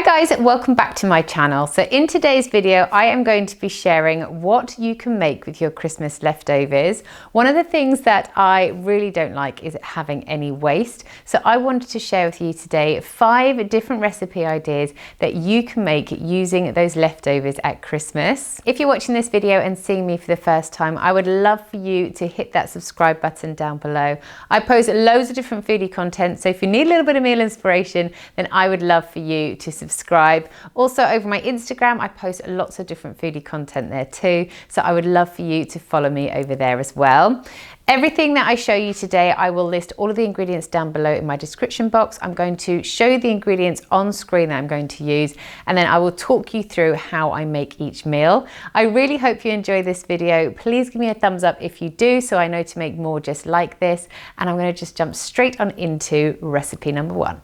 Hi guys, welcome back to my channel. So in today's video, I am going to be sharing what you can make with your Christmas leftovers. One of the things that I really don't like is having any waste. So I wanted to share with you today 5 different recipe ideas that you can make using those leftovers at Christmas. If you're watching this video and seeing me for the first time, I would love for you to hit that subscribe button down below. I post loads of different foodie content, so if you need a little bit of meal inspiration, then I would love for you to subscribe. Also over my Instagram, I post lots of different foodie content there too. So I would love for you to follow me over there as well. Everything that I show you today, I will list all of the ingredients down below in my description box. I'm going to show you the ingredients on screen that I'm going to use, and then I will talk you through how I make each meal. I really hope you enjoy this video. Please give me a thumbs up if you do, so I know to make more just like this. And I'm going to just jump straight on into recipe number 1.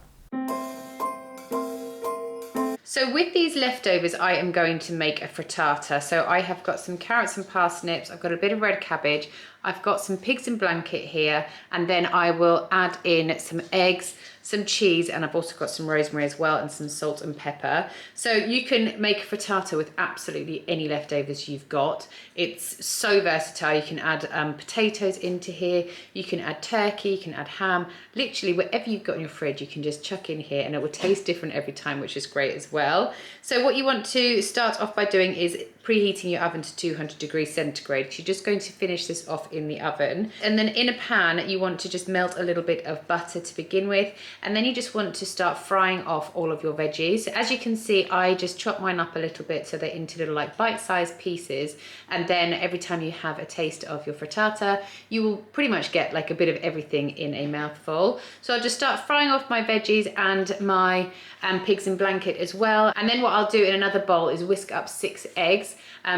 So with these leftovers, I am going to make a frittata. So I have got some carrots and parsnips, I've got a bit of red cabbage, I've got some pigs in blanket here, and then I will add in some eggs, some cheese, and I've also got some rosemary as well, and some salt and pepper. So you can make a frittata with absolutely any leftovers you've got. It's so versatile. You can add potatoes into here, you can add turkey, you can add ham, literally whatever you've got in your fridge you can just chuck in here, and it will taste different every time, which is great as well. So what you want to start off by doing is preheating your oven to 200 degrees centigrade. You're just going to finish this off in the oven. And then in a pan, you want to just melt a little bit of butter to begin with. And then you just want to start frying off all of your veggies. So as you can see, I just chop mine up a little bit so they're into little like bite-sized pieces. And then every time you have a taste of your frittata, you will pretty much get like a bit of everything in a mouthful. So I'll just start frying off my veggies and my pigs in blanket as well. And then what I'll do in another bowl is whisk up 6 eggs,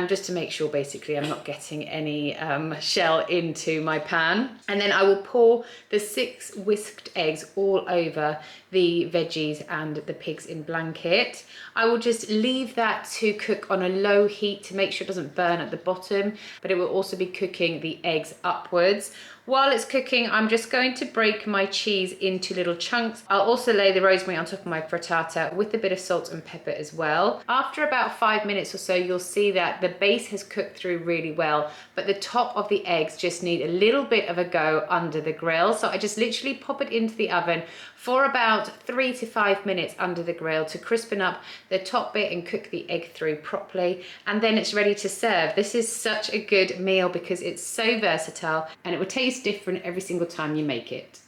just to make sure basically I'm not getting any shell into my pan. And then I will pour the 6 whisked eggs all over the veggies and the pigs in blanket. I will just leave that to cook on a low heat to make sure it doesn't burn at the bottom, but it will also be cooking the eggs upwards. While it's cooking, I'm just going to break my cheese into little chunks. I'll also lay the rosemary on top of my frittata with a bit of salt and pepper as well. After about 5 minutes or so, you'll see that the base has cooked through really well, but the top of the eggs just need a little bit of a go under the grill. So I just literally pop it into the oven for about 3 to 5 minutes under the grill to crispen up the top bit and cook the egg through properly. And then it's ready to serve. This is such a good meal because it's so versatile and it will taste different every single time you make it.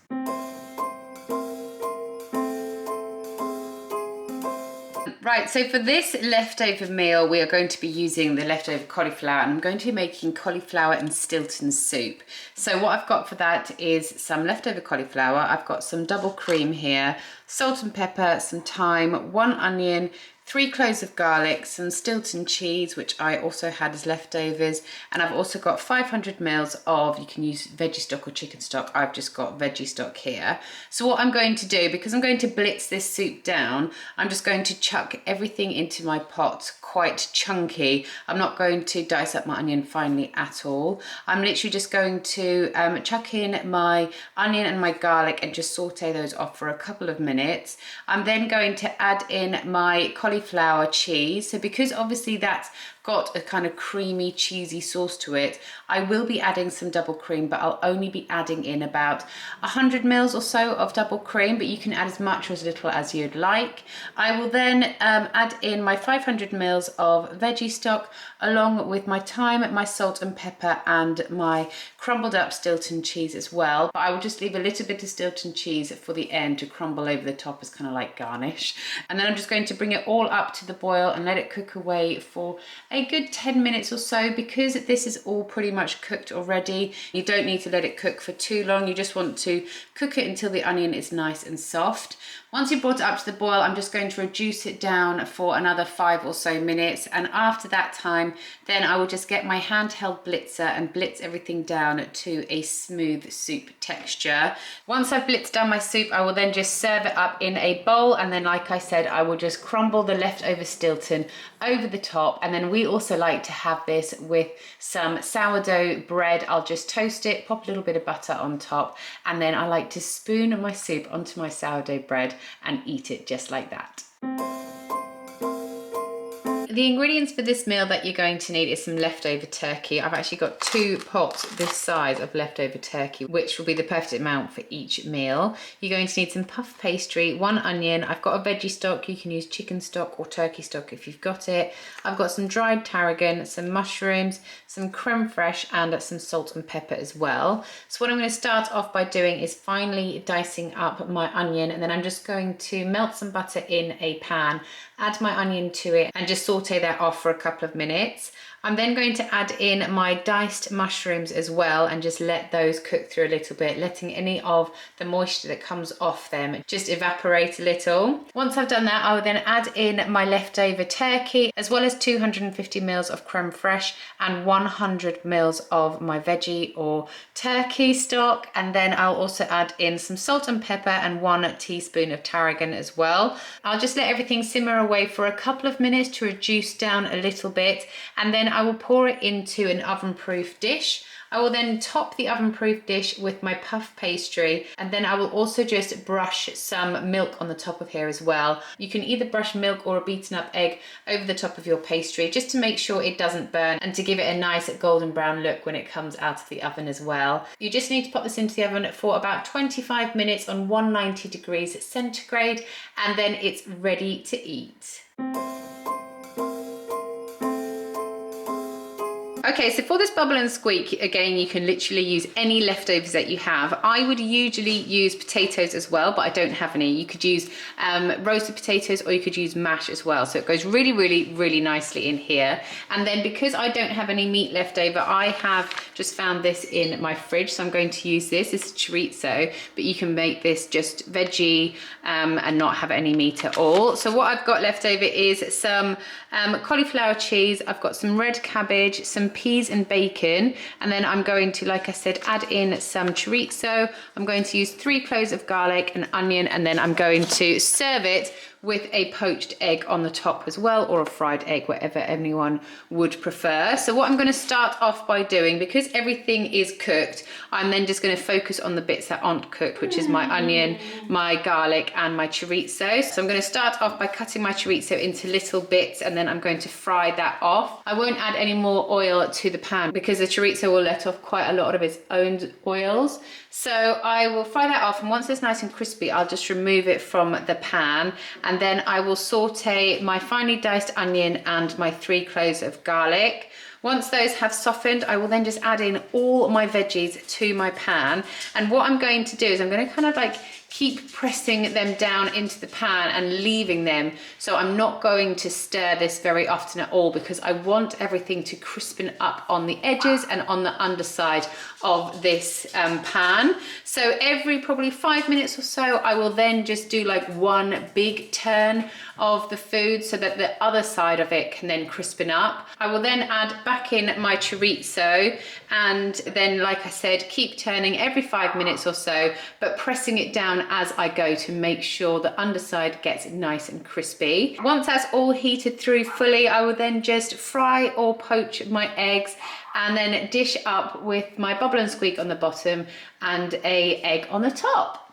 Right, so for this leftover meal, we are going to be using the leftover cauliflower, and I'm going to be making cauliflower and Stilton soup. So what I've got for that is some leftover cauliflower. I've got some double cream here, salt and pepper, some thyme, 1 onion, 3 cloves of garlic, some Stilton cheese, which I also had as leftovers, and I've also got 500 mils of, you can use veggie stock or chicken stock, I've just got veggie stock here. So what I'm going to do, because I'm going to blitz this soup down, I'm just going to chuck everything into my pot quite chunky. I'm not going to dice up my onion finely at all. I'm literally just going to chuck in my onion and my garlic and just saute those off for a couple of minutes. I'm then going to add in my cauliflower cheese. So because obviously that's got a kind of creamy, cheesy sauce to it, I will be adding some double cream, but I'll only be adding in about 100 mils or so of double cream, but you can add as much or as little as you'd like. I will then add in my 500 mils of veggie stock, along with my thyme, my salt and pepper, and my crumbled up Stilton cheese as well. But I will just leave a little bit of Stilton cheese for the end to crumble over the top as kind of like garnish. And then I'm just going to bring it all up to the boil and let it cook away for a good 10 minutes or so. Because this is all pretty much cooked already, you don't need to let it cook for too long. You just want to cook it until the onion is nice and soft. Once you've brought it up to the boil, I'm just going to reduce it down for another 5 or so minutes. And after that time, then I will just get my handheld blitzer and blitz everything down to a smooth soup texture. Once I've blitzed down my soup, I will then just serve it up in a bowl. And then, like I said, I will just crumble the leftover Stilton over the top. And then we also like to have this with some sourdough bread. I'll just toast it, pop a little bit of butter on top, and then I like to spoon my soup onto my sourdough bread and eat it just like that. The ingredients for this meal that you're going to need is some leftover turkey. I've actually got 2 pots this size of leftover turkey, which will be the perfect amount for each meal. You're going to need some puff pastry, 1 onion. I've got a veggie stock. You can use chicken stock or turkey stock if you've got it. I've got some dried tarragon, some mushrooms, some creme fraiche, and some salt and pepper as well. So what I'm going to start off by doing is finely dicing up my onion, and then I'm just going to melt some butter in a pan, add my onion to it, and just saute that off for a couple of minutes. I'm then going to add in my diced mushrooms as well and just let those cook through a little bit, letting any of the moisture that comes off them just evaporate a little. Once I've done that, I will then add in my leftover turkey, as well as 250 mils of creme fraiche and 100 mils of my veggie or turkey stock. And then I'll also add in some salt and pepper and 1 teaspoon of tarragon as well. I'll just let everything simmer away for a couple of minutes to reduce down a little bit, and then I will pour it into an oven-proof dish. I will then top the oven-proof dish with my puff pastry, and then I will also just brush some milk on the top of here as well. You can either brush milk or a beaten up egg over the top of your pastry just to make sure it doesn't burn and to give it a nice golden brown look when it comes out of the oven as well. You just need to pop this into the oven for about 25 minutes on 190 degrees centigrade, and then it's ready to eat. Okay, so for this bubble and squeak, again, you can literally use any leftovers that you have. I would usually use potatoes as well, but I don't have any. You could use roasted potatoes, or you could use mash as well. So it goes really, really, really nicely in here. And then because I don't have any meat left over, I have just found this in my fridge. So I'm going to use this. This is chorizo, but you can make this just veggie and not have any meat at all. So what I've got left over is some cauliflower cheese. I've got some red cabbage, some peas and bacon, and then I'm going to, like I said, add in some chorizo. I'm going to use 3 cloves of garlic, an onion, and then I'm going to serve it with a poached egg on the top as well, or a fried egg, whatever anyone would prefer. So what I'm going to start off by doing, because everything is cooked, I'm then just going to focus on the bits that aren't cooked, which is my onion, my garlic, and my chorizo. So I'm going to start off by cutting my chorizo into little bits, and then I'm going to fry that off. I won't add any more oil to the pan because the chorizo will let off quite a lot of its own oils. So I will fry that off, and once it's nice and crispy, I'll just remove it from the pan, and then I will saute my finely diced onion and my 3 cloves of garlic. Once those have softened, I will then just add in all my veggies to my pan. And what I'm going to do is I'm going to kind of like keep pressing them down into the pan and leaving them. So I'm not going to stir this very often at all, because I want everything to crispen up on the edges and on the underside of this pan. So every probably 5 minutes or so, I will then just do like 1 big turn of the food so that the other side of it can then crispen up. I will then add back in my chorizo, and then, like I said, keep turning every 5 minutes or so, but pressing it down as I go to make sure the underside gets nice and crispy. Once that's all heated through fully, I will then just fry or poach my eggs, and then dish up with my bubble and squeak on the bottom and a egg on the top.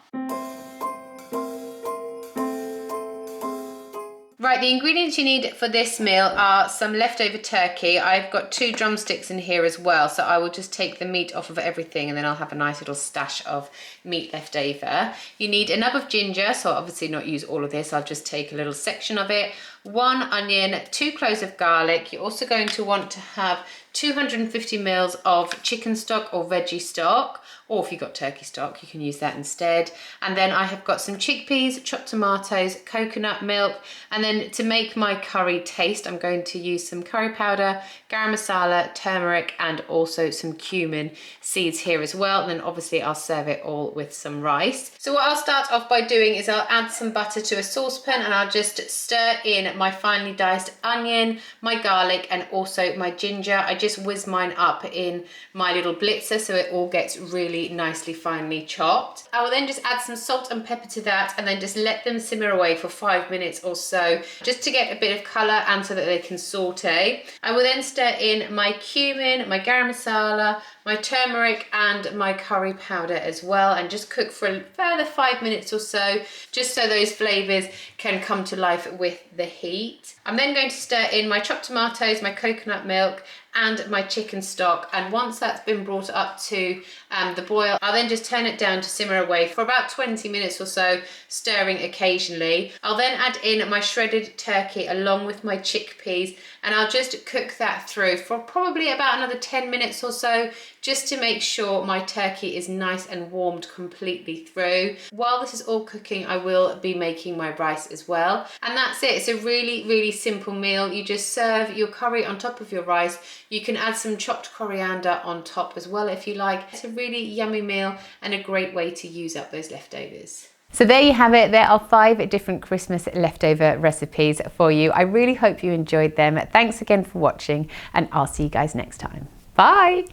Right, the ingredients you need for this meal are some leftover turkey. I've got 2 drumsticks in here as well, so I will just take the meat off of everything, and then I'll have a nice little stash of meat left over. You need a nub of ginger, so I'll obviously not use all of this, I'll just take a little section of it. 1 onion, 2 cloves of garlic. You're also going to want to have 250 mils of chicken stock or veggie stock, or if you've got turkey stock, you can use that instead. And then I have got some chickpeas, chopped tomatoes, coconut milk, and then to make my curry taste, I'm going to use some curry powder, Garamasala, turmeric, and also some cumin seeds here as well. And then obviously I'll serve it all with some rice. So what I'll start off by doing is I'll add some butter to a saucepan, and I'll just stir in my finely diced onion, my garlic, and also my ginger. I just whiz mine up in my little blitzer so it all gets really nicely finely chopped. I will then just add some salt and pepper to that, and then just let them simmer away for 5 minutes or so, just to get a bit of colour and so that they can saute. I will then stir in my cumin, my garam masala, my turmeric and my curry powder as well, and just cook for a further 5 minutes or so, just so those flavours can come to life with the heat. I'm then going to stir in my chopped tomatoes, my coconut milk, and my chicken stock, and once that's been brought up to the boil, I'll then just turn it down to simmer away for about 20 minutes or so, stirring occasionally. I'll then add in my shredded turkey along with my chickpeas, and I'll just cook that through for probably about another 10 minutes or so, just to make sure my turkey is nice and warmed completely through. While this is all cooking, I will be making my rice as well. And that's it. It's a really, really simple meal. You just serve your curry on top of your rice. You can add some chopped coriander on top as well if you like. It's a really yummy meal and a great way to use up those leftovers. So there you have it. There are 5 different Christmas leftover recipes for you. I really hope you enjoyed them. Thanks again for watching, and I'll see you guys next time. Bye.